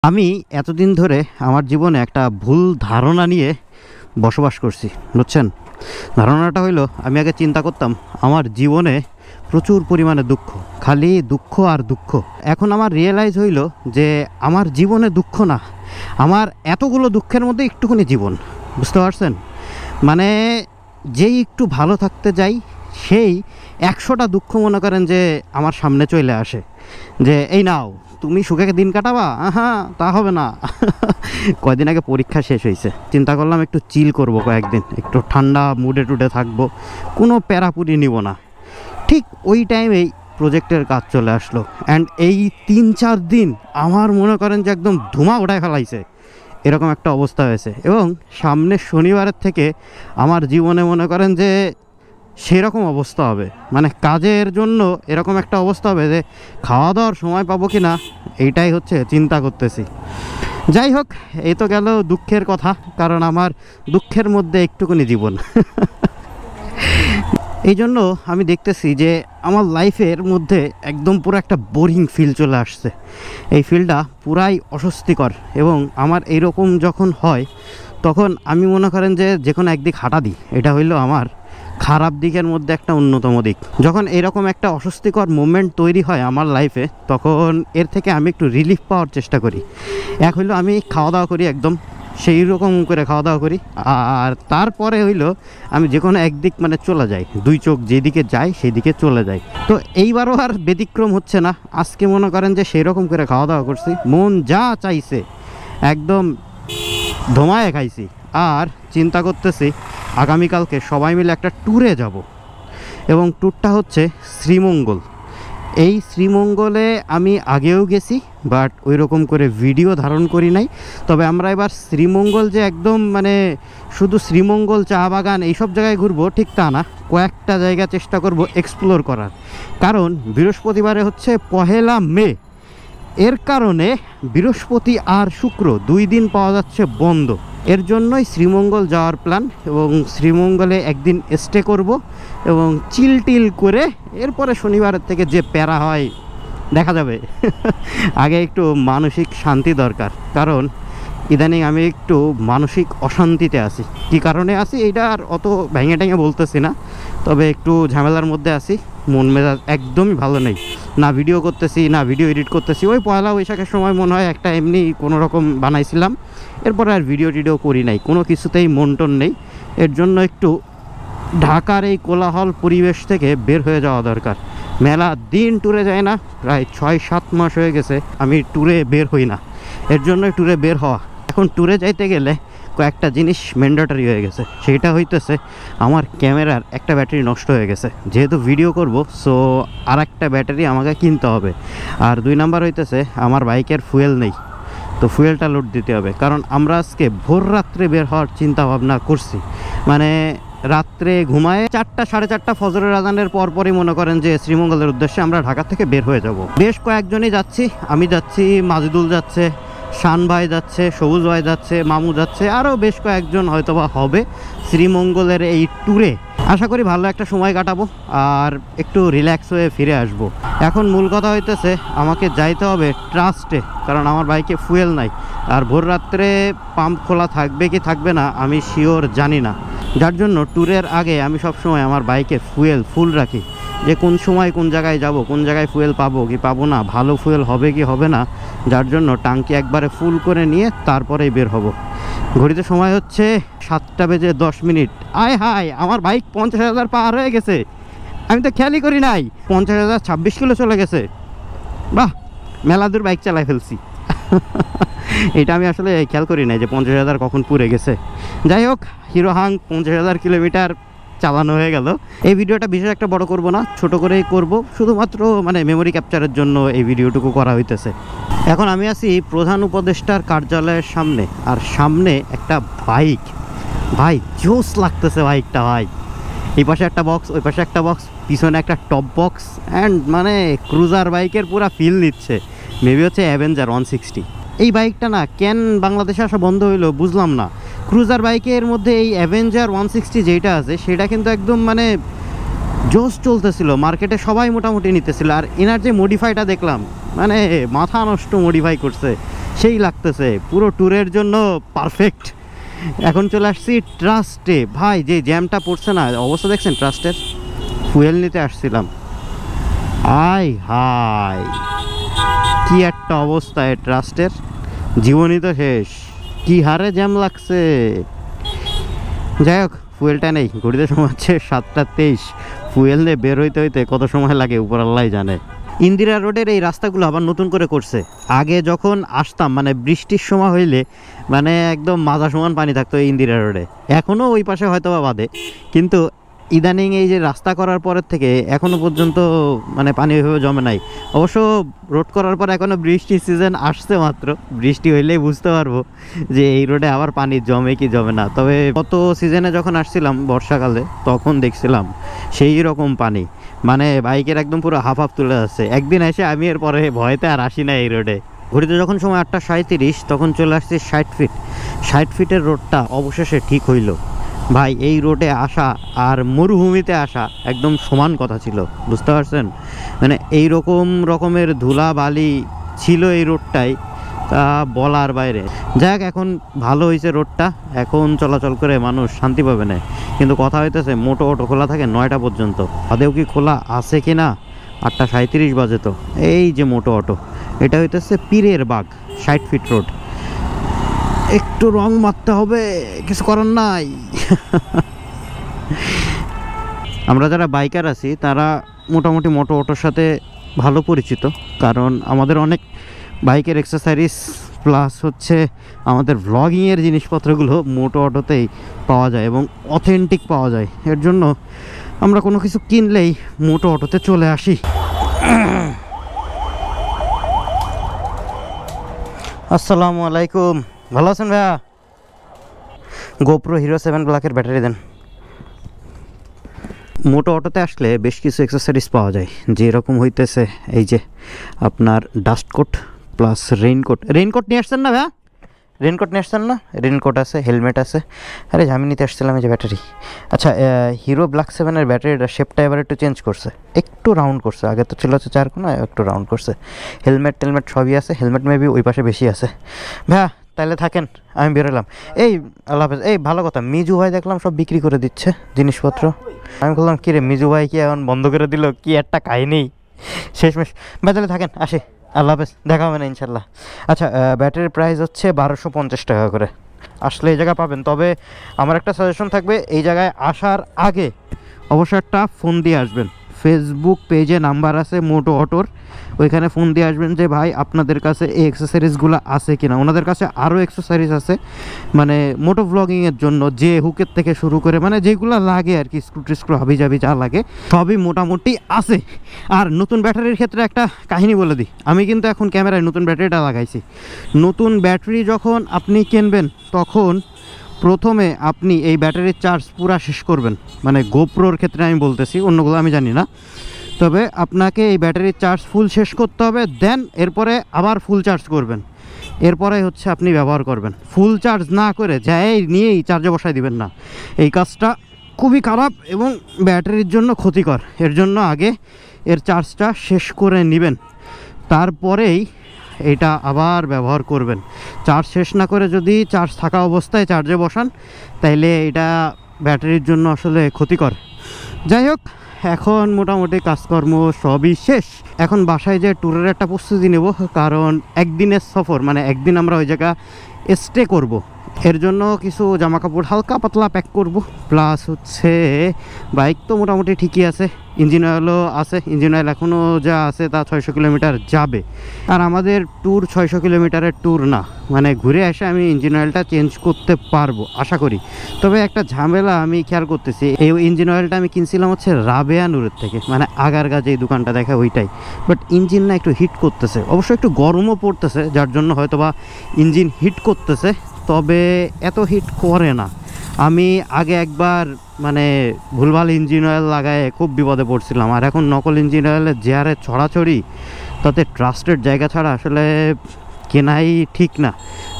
আমি এতদিন ধরে আমার জীবনে একটা ভুল ধারণা নিয়ে বসবাস করছি, বুঝছেন? ধারণাটা হইলো, আমি আগে চিন্তা করতাম আমার জীবনে প্রচুর পরিমাণে দুঃখ, খালি দুঃখ আর দুঃখ। এখন আমার রিয়েলাইজ হইলো যে আমার জীবনে দুঃখ না, আমার এতগুলো দুঃখের মধ্যে একটুখানি জীবন। বুঝতে পারছেন? মানে যেই একটু ভালো থাকতে যাই সেই 100টা দুঃখ মনে করেন যে আমার সামনে চলে আসে, যে এই নাও তুমি সুখে দিন কাটাবা। হ্যাঁ, তা হবে না। কয়দিন আগে পরীক্ষা শেষ হয়েছে, চিন্তা করলাম একটু চিল করব, কয়েকদিন একটু ঠান্ডা মুডে টুডে থাকবো, কোনো প্যারাপুরি নিব না। ঠিক ওই টাইমেই প্রজেক্টের কাজ চলে আসলো, অ্যান্ড এই 3-4 দিন আমার মনে করেন যে একদম ধুমা ওঠায় ফেলাইছে, এরকম একটা অবস্থা হয়েছে। এবং সামনের শনিবারের থেকে আমার জীবনে মনে করেন যে সেরকম অবস্থা হবে, মানে কাজের জন্য এরকম একটা অবস্থা হবে যে খাওয়া দাওয়ার সময় পাবো কি না, এইটাই হচ্ছে চিন্তা করতেছি। যাই হোক, এই তো গেল দুঃখের কথা, কারণ আমার দুঃখের মধ্যে একটুখানি জীবন। এই জন্য আমি দেখতেছি যে আমার লাইফের মধ্যে একদম পুরো একটা বোরিং ফিল চলে আসছে। এই ফিলটা পুরাই অস্বস্তিকর, এবং আমার এইরকম যখন হয় তখন আমি মনে করেন যে কোনো একদিক হাঁটা দিই, এটা হইলো আমার খারাপ দিকের মধ্যে একটা অন্যতম দিক। যখন এরকম একটা অস্বস্তিকর মোমেন্ট তৈরি হয় আমার লাইফে, তখন এর থেকে আমি একটু রিলিফ পাওয়ার চেষ্টা করি। এক হইলো আমি খাওয়া দাওয়া করি, একদম সেই রকম করে খাওয়া দাওয়া করি, আর তারপরে হইলো আমি যে কোনো একদিক মানে চলে যাই, দুই চোখ যেদিকে যায় সেই দিকে চলে যাই। তো এইবারও আর ব্যতিক্রম হচ্ছে না। আজকে মনে করেন যে সেই রকম করে খাওয়া দাওয়া করছি, মন যা চাইছে একদম ধোমায় খাইছি। আর চিন্তা করতেছি আগামীকালকে সবাই মিলে একটা ট্যুরে যাব, এবং ট্যুরটা হচ্ছে শ্রীমঙ্গল। এই শ্রীমঙ্গলে আমি আগেও গেছি, বাট ওই রকম করে ভিডিও ধারণ করি নাই। তবে আমরা এবার শ্রীমঙ্গল যে একদম মানে শুধু শ্রীমঙ্গল চা বাগান এইসব জায়গায় ঘুরবো ঠিক তা না, কয়েকটা জায়গা চেষ্টা করব এক্সপ্লোর করার। কারণ বৃহস্পতিবারে হচ্ছে 1 মে, এর কারণে বৃহস্পতি আর শুক্র 2 দিন পাওয়া যাচ্ছে বন্ধ। এর জন্যই শ্রীমঙ্গল যাওয়ার প্ল্যান, এবং শ্রীমঙ্গলে একদিন স্টে করব এবং চিল টিল করে এরপরে শনিবারের থেকে যে প্যারা হয় দেখা যাবে। আগে একটু মানসিক শান্তি দরকার, কারণ ইদানিং আমি একটু মানসিক অশান্তিতে আছি। কী কারণে আছি এইটা আর অত ভেঙে টেঙে বলতেছি না, তবে একটু ঝামেলার মধ্যে আছি। মন মেজাজ একদমই ভালো নেই, না ভিডিও করতেছি না ভিডিও এডিট করতেছি। ওই পয়লা বৈশাখের সময় মনে হয় একটা এমনি কোনো রকম বানাইছিলাম, এরপরে আর ভিডিও টিডিও করি নাই, কোনো কিছুতেই মন টন নেই। এর জন্য একটু ঢাকার এই কোলাহল পরিবেশ থেকে বের হয়ে যাওয়া দরকার। মেলা দিন ট্যুরে যায় না, প্রায় 6-7 মাস হয়ে গেছে আমি ট্যুরে বের হই না। এর জন্যই ট্যুরে বের হওয়া। এখন ট্যুরে যাইতে গেলে কয়েকটা জিনিস ম্যান্ডেটরি হয়ে গেছে, সেইটা হইতেছে আমার ক্যামেরার একটা ব্যাটারি নষ্ট হয়ে গেছে, যেহেতু ভিডিও করব, সো আর একটা ব্যাটারি আমাকে কিনতে হবে। আর 2 নাম্বার হইতেছে আমার বাইকের ফুয়েল নেই, তো ফুয়েলটা লোড দিতে হবে। কারণ আমরা আজকে ভোর রাত্রে বের হওয়ার চিন্তা ভাবনা করছি, মানে রাত্রে ঘুমায় 4টা-4:30 ফজরের আজানের পরপরই মনে করেন যে শ্রীমঙ্গলের উদ্দেশ্যে আমরা ঢাকা থেকে বের হয়ে যাব। বেশ কয়েকজনই যাচ্ছি, আমি যাচ্ছি, মাজিদুল যাচ্ছে, শান ভাই যাচ্ছে, সবুজ ভাই যাচ্ছে, মামু যাচ্ছে, আরও বেশ কয়েকজন হয়তোবা হবে শ্রীমঙ্গলের এই ট্যুরে। আশা করি ভালো একটা সময় কাটাবো আর একটু রিল্যাক্স হয়ে ফিরে আসব। এখন মূল কথা হইতেছে আমাকে যাইতে হবে ট্রাস্টে, কারণ আমার বাইকে ফুয়েল নাই। আর ভোর রাত্রে পাম্প খোলা থাকবে কি থাকবে না আমি শিওর জানি না, যার জন্য ট্যুরের আগে আমি সবসময় আমার বাইকে ফুয়েল ফুল রাখি, যে কোন সময় কোন জায়গায় যাব, কোন জায়গায় ফুয়েল পাবো কি পাবো না, ভালো ফুয়েল হবে কি হবে না, যার জন্য টাঙ্কি একবারে ফুল করে নিয়ে তারপরেই বের হব। ঘড়িতে সময় হচ্ছে 7:10। আয় হায়, আমার বাইক 50,000 পার হয়ে গেছে, আমি তো খেয়ালই করি নাই। 50,000 26 কিলো চলে গেছে। বাহ, মেলা দূর বাইক চালাই ফেলছি। এটা আমি আসলে খেয়াল করি নাই যে 50,000 কখন পুড়ে গেছে। যাই হোক, হিরো হাং 50,000 কিলোমিটার চালানো হয়ে গেল। এই ভিডিওটা বিশেষ একটা বড় করব না, ছোট করেই করব, শুধুমাত্র মানে মেমোরি ক্যাপচারের জন্য এই ভিডিওটুকু করা হইতেছে। এখন আমি আছি প্রধান উপদেষ্টার কার্যালয়ের সামনে, আর সামনে একটা বাইক, ভাই জোস লাগতেছে বাইকটা ভাই। এই পাশে একটা বক্স, ওই পাশে একটা বক্স, পিছনে একটা টপ বক্স, অ্যান্ড মানে ক্রুজার বাইকের পুরো ফিল দিচ্ছে। মেবি হচ্ছে অ্যাভেঞ্জার 160। এই বাইকটা না কেন বাংলাদেশে আসা বন্ধ হইলো বুঝলাম না। ক্রুজার বাইকের মধ্যে এই অ্যাভেঞ্জার 160 যেটা আছে সেটা কিন্তু একদম মানে জোস চলতেছিল, মার্কেটে সবাই মোটামুটি নিতেছিল। আর এনার যে মডিফাইটা দেখলাম মানে মাথা নষ্ট মডিফাই করছে, সেই লাগতেছে, পুরো ট্যুরের জন্য পারফেক্ট। এখন চলে আসছি ট্রাস্টে। ভাই যে জ্যামটা পড়ছে না, অবস্থা দেখছেন ট্রাস্টের। ফুয়েল নিতে আসছিলাম, আয় হাই কি একটা অবস্থা এই ট্রাস্টের, জীবনই তো শেষ, কি হারে জ্যাম লাগছে। যাই হোক, ফুয়েলটা নেই, ঘড়িতে সময় হচ্ছে 7:23। ফুয়েল নিয়ে বের হইতে হইতে কত সময় লাগে উপর আল্লাহ জানে। ইন্দিরা রোডের এই রাস্তাগুলো আবার নতুন করে করছে। আগে যখন আসতাম মানে বৃষ্টির সময় হইলে মানে একদম মাজা সমান পানি থাকতো এই ইন্দিরা রোডে, এখনও ওই পাশে হয়তো বা বাদে, কিন্তু ইদানিং এই যে রাস্তা করার পরের থেকে এখনও পর্যন্ত মানে পানি ওইভাবে জমে নাই। অবশ্য রোড করার পর এখনও বৃষ্টির সিজন আসছে মাত্র, বৃষ্টি হইলেই বুঝতে পারবো যে এই রোডে আবার পানি জমে কি জমে না। তবে গত সিজনে যখন আসছিলাম বর্ষাকালে তখন দেখছিলাম সেই রকম পানি, মানে বাইকের একদম পুরো হাফ হাফ তুলে যাচ্ছে। একদিন এসে আমি এরপরে ভয়তে আর আসি না এই রোডে। ঘড়িতে যখন সময় 8:37 তখন চলে আসছে 60 ফিট। 60 ফিটের রোডটা অবশেষে ঠিক হইল। ভাই এই রোডে আসা আর মরুভূমিতে আসা একদম সমান কথা ছিল, বুঝতে পারছেন? মানে এই রকমের ধুলা বালি ছিল এই রোডটাই, তা বলার বাইরে। যাক, এখন ভালো হয়েছে রোডটা, এখন চলাচল করে মানুষ শান্তি পাবে না। কিন্তু কথা হইতেছে মোটো অটো খোলা থাকে 9টা পর্যন্ত, আদেও কি খোলা আছে কি না? 8:37 বাজে তো। এই যে মোটো অটো, এটা হইতেছে পীরের বাগ 60 ফিট রোড। একটু রং মারতে হবে, কিছু করার নাই। আমরা যারা বাইকার আছি তারা মোটামুটি মোটো অটোর সাথে ভালো পরিচিত, কারণ আমাদের অনেক বাইকের এক্সেসরিজ প্লাস হচ্ছে আমাদের ভ্লগিংয়ের জিনিসপত্রগুলো মোটো অটোতেই পাওয়া যায় এবং অথেন্টিক পাওয়া যায়। এর জন্য আমরা কোনো কিছু কিনলেই মোটো অটোতে চলে আসি। আসসালামু আলাইকুম, ভালো আছেন ভাইয়া? গোপ্রো হিরো 7 ব্ল্যাকের ব্যাটারি দেন। মোটো অটোতে আসলে বেশ কিছু অ্যাক্সেসরিজ পাওয়া যায়, যেরকম হইতেছে এই যে আপনার ডাস্ট কোট প্লাস রেইনকোট নিয়ে আসছেন না ভাইয়া? রেইনকোট নিয়ে আসছেন না? রেইনকোট আছে, হেলমেট আছে। আরে আমি নিতে আসছিলাম এই যে ব্যাটারি। আচ্ছা, হিরো ব্ল্যাক 7-এর ব্যাটারিটা শেপটা এবার একটু চেঞ্জ করছে, একটু রাউন্ড করছে। আগে তো ছিল হচ্ছে 4 কোনা, একটু রাউন্ড করছে। টেলমেট সবই আছে, হেলমেট মেবি ওই পাশে বেশি আছে। ভাইয়া তাহলে থাকেন, আমি বেরোলাম। এই আল্লাহ হাফেজ। এই ভালো কথা, মিজু ভাই দেখলাম সব বিক্রি করে দিচ্ছে জিনিসপত্র। আমি বললাম কিরে মিজু ভাই কি এখন বন্ধ করে দিল, কি একটা কাহিনী শেষমেশ। ভাই তাহলে থাকেন, আসি, আল্লাহ হাফেজ, দেখা হবে না ইনশাল্লাহ। আচ্ছা, ব্যাটারির প্রাইস হচ্ছে 1250 টাকা করে। আসলে এই জায়গা পাবেন, তবে আমার একটা সাজেশন থাকবে, এই জায়গায় আসার আগে অবশ্যই একটা ফোন দিয়ে আসবেন। ফেসবুক পেজে নাম্বার আছে মোটো অটোর, ওইখানে ফোন দিয়ে আসবেন যে ভাই আপনাদের কাছে এই অ্যাক্সেসরিজগুলো আছে কিনা। ওনাদের কাছে আরও অ্যাক্সেসরিজ আছে, মানে মোটো ব্লগিংয়ের জন্য যে হুকের থেকে শুরু করে মানে যেগুলো লাগে আর কি, স্ক্রু হাবিজাবি যা লাগে সবই মোটামুটি আছে। আর নতুন ব্যাটারির ক্ষেত্রে একটা কাহিনী বলে দিই, আমি কিন্তু এখন ক্যামেরায় নতুন ব্যাটারিটা লাগাইছি। নতুন ব্যাটারি যখন আপনি কিনবেন তখন প্রথমে আপনি এই ব্যাটারির চার্জ পুরা শেষ করবেন, মানে গোপ্রোর ক্ষেত্রে আমি বলতেছি, অন্যগুলো আমি জানি না। তবে আপনাকে এই ব্যাটারির চার্জ ফুল শেষ করতে হবে, দেন এরপরে আবার ফুল চার্জ করবেন, এরপরে হচ্ছে আপনি ব্যবহার করবেন। ফুল চার্জ না করে যাই নিয়েই চার্জে বসায় দিবেন না, এই কাজটা খুবই খারাপ এবং ব্যাটারির জন্য ক্ষতিকর। এর জন্য আগে এর চার্জটা শেষ করে নেবেন, তারপরেই এটা আবার ব্যবহার করবেন। চার্জ শেষ না করে যদি চার্জ থাকা অবস্থায় চার্জে বসান তাইলে এটা ব্যাটারির জন্য আসলে ক্ষতিকর। যাই হোক, এখন মোটামুটি কাজকর্ম সবই শেষ। এখন বাসায় যে ট্যুরের একটা প্রস্তুতি নেব, কারণ একদিনের সফর, মানে একদিন আমরা ওই জায়গা স্টে করব। এর জন্য কিছু জামা কাপড় হালকা পাতলা প্যাক করব, প্লাস হচ্ছে বাইক তো মোটামুটি ঠিকই আছে, ইঞ্জিন অয়েলও আছে। ইঞ্জিন অয়েল এখনও যা আছে তা 600 কিলোমিটার যাবে। আর আমাদের ট্যুর 600 কিলোমিটারের ট্যুর না, মানে ঘুরে এসে আমি ইঞ্জিন অয়েলটা চেঞ্জ করতে পারবো আশা করি। তবে একটা ঝামেলা আমি খেয়াল করতেছি, এই ইঞ্জিন অয়েলটা আমি কিনছিলাম হচ্ছে রাবেয়া নূরের থেকে, মানে আগারগা যেই দোকানটা দেখা ওইটাই। বাট ইঞ্জিন না একটু হিট করতেছে, অবশ্য একটু গরমও পড়তেছে, যার জন্য হয়তো বা ইঞ্জিন হিট করতেছে, তবে এত হিট করে না। আমি আগে একবার মানে ভুলভাল ইঞ্জিন অয়েল লাগায় খুব বিপদে পড়ছিলাম, আর এখন নকল ইঞ্জিন অয়েলের যে হারে ছড়াছড়ি, তাতে ট্রাস্টেড জায়গা ছাড়া আসলে কেনাই ঠিক না।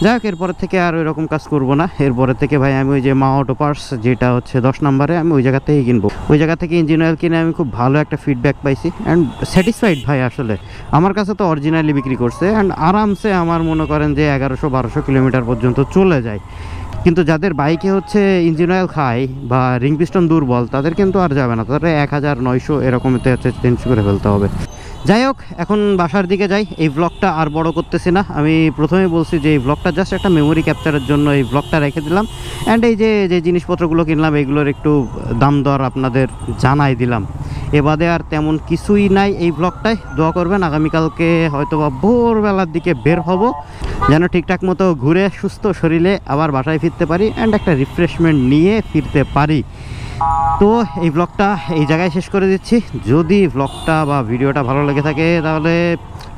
যাই হোক, এরপরে থেকে আর ওইরকম কাজ করব না। এরপরে থেকে ভাই আমি ওই যে মা অটো পার্টস, যেটা হচ্ছে 10 নম্বরে, আমি ওই জায়গা থেকেই কিনবো। ওই জায়গা থেকে ইঞ্জিন অয়েল কিনে আমি খুব ভালো একটা ফিডব্যাক পাইছি অ্যান্ড স্যাটিসফাইড ভাই। আসলে আমার কাছে তো অরিজিনালি বিক্রি করছে অ্যান্ড আরামসে আমার মনে করেন যে 1100-1200 কিলোমিটার পর্যন্ত চলে যায়। কিন্তু যাদের বাইকে হচ্ছে ইঞ্জিন অয়েল খায় বা রিং পিস্টন দুর্বল, তাদের কিন্তু আর যাবে না, তাদের 1900 এরকমতে হচ্ছে চেঞ্জ করে ফেলতে হবে। যাই হোক, এখন বাসার দিকে যাই। এই ব্লগটা আর বড় করতেছি না। আমি প্রথমেই বলছি যে এই ব্লগটা জাস্ট একটা মেমোরি ক্যাপচারের জন্য এই ব্লগটা রেখে দিলাম অ্যান্ড এই যে জিনিসপত্রগুলো কিনলাম এগুলোর একটু দাম দর আপনাদের জানাই দিলাম। এ বাদে আর তেমন কিছুই নাই এই ব্লগটায়। দোয়া করবেন, আগামীকালকে হয়তো বা ভোরবেলার দিকে বের হব, যেন ঠিকঠাক মতো ঘুরে সুস্থ শরীরে আবার বাসায় ফিরতে পারি অ্যান্ড একটা রিফ্রেশমেন্ট নিয়ে ফিরতে পারি। তো এই ব্লগটা এই জায়গায় শেষ করে দিচ্ছি। যদি ব্লগটা বা ভিডিওটা ভালো লেগে থাকে তাহলে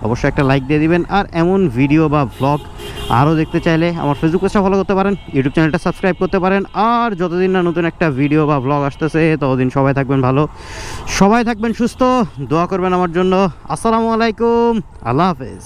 অবশ্যই একটা লাইক দিয়ে দিবেন। আর এমন ভিডিও বা ব্লগ আরও দেখতে চাইলে আমার ফেসবুক পেজটা ফলো করতে পারেন, ইউটিউব চ্যানেলটা সাবস্ক্রাইব করতে পারেন। আর যতদিন না নতুন একটা ভিডিও বা ব্লগ আসতেছে ততদিন সবাই থাকবেন ভালো, সবাই থাকবেন সুস্থ, দোয়া করবেন আমার জন্য। আসসালামু আলাইকুম, আল্লাহ হাফেজ।